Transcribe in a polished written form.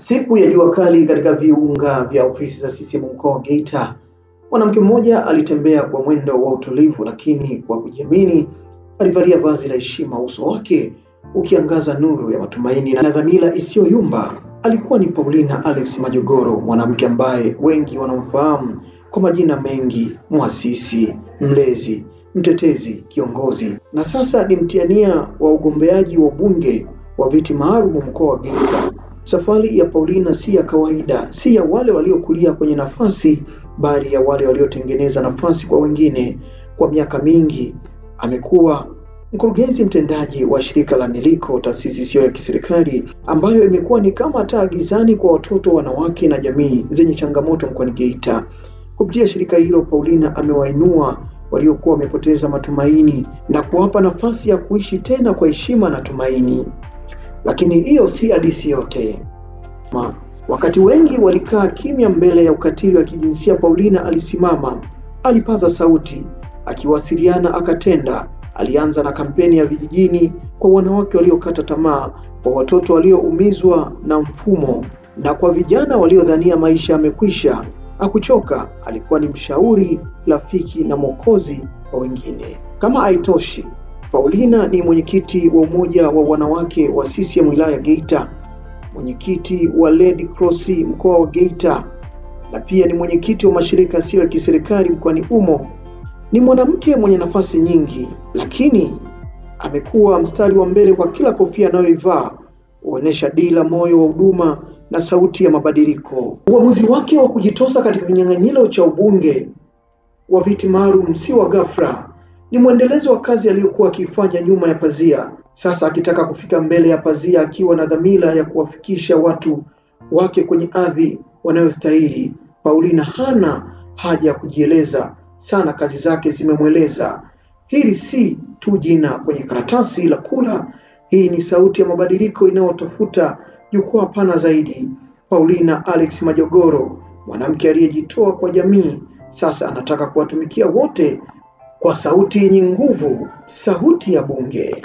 Siku ya jua kali katika viunga vya ofisi za CCM mkoa wa Geita, mwanamke mmoja alitembea kwa mwendo wa utulivu lakini kwa kujiamini. Alivalia vazi la heshima, uso wake ukiangaza nuru ya matumaini na dhamira isiyoyumba. Alikuwa ni Paulina Alex Majogoro, mwanamke ambaye wengi wanamfahamu kwa majina mengi: muasisi, mlezi, mtetezi, kiongozi, na sasa ni mtiania wa ugombeaji wa ubunge wa viti maalum mkoa wa Geita. Safari ya Paulina si ya kawaida, si ya wale waliokulia kwenye nafasi, bali ya wale waliotengeneza nafasi kwa wengine. Kwa miaka mingi amekuwa mkurugenzi mtendaji wa shirika la Niliko, taasisi isiyo ya kiserikali ambayo imekuwa ni kama taa gizani kwa watoto, wanawake na jamii zenye changamoto mkoani Geita. Kupitia shirika hilo, Paulina amewainua waliokuwa wamepoteza matumaini na kuwapa nafasi ya kuishi tena kwa heshima na tumaini. Lakini hiyo si hadithi yote. Wakati wengi walikaa kimya mbele ya ukatili wa kijinsia, Paulina alisimama, alipaza sauti, akiwasiliana, akatenda. Alianza na kampeni ya vijijini kwa wanawake waliokata tamaa, kwa watoto walioumizwa na mfumo, na kwa vijana waliodhania maisha yamekwisha. Hakuchoka, alikuwa ni mshauri, rafiki na mwokozi wa wengine. Kama haitoshi, Paulina ni mwenyekiti wa umoja wa wanawake wa CCM wilaya ya Geita, mwenyekiti wa Red Cross mkoa wa Geita, na pia ni mwenyekiti wa mashirika yasiyo ya kiserikali mkoani humo. Ni mwanamke mwenye nafasi nyingi, lakini amekuwa mstari wa mbele kwa kila kofia anayoivaa, huonesha dira, moyo wa huduma na sauti ya mabadiliko. Uamuzi wake wa kujitosa katika kinyang'anyiro cha ubunge wa viti maalum si wa ghafla, ni mwendelezo wa kazi aliyokuwa akifanya nyuma ya pazia. Sasa akitaka kufika mbele ya pazia, akiwa na dhamira ya kuwafikisha watu wake kwenye ardhi wanayostahili. Paulina hana haja ya kujieleza sana, kazi zake zimemweleza. Hili si tu jina kwenye karatasi la kula, hii ni sauti ya mabadiliko inayotafuta jukwaa pana zaidi. Paulina Alex Majogoro, mwanamke aliyejitoa kwa jamii, sasa anataka kuwatumikia wote kwa sauti yenye nguvu, sauti ya bunge.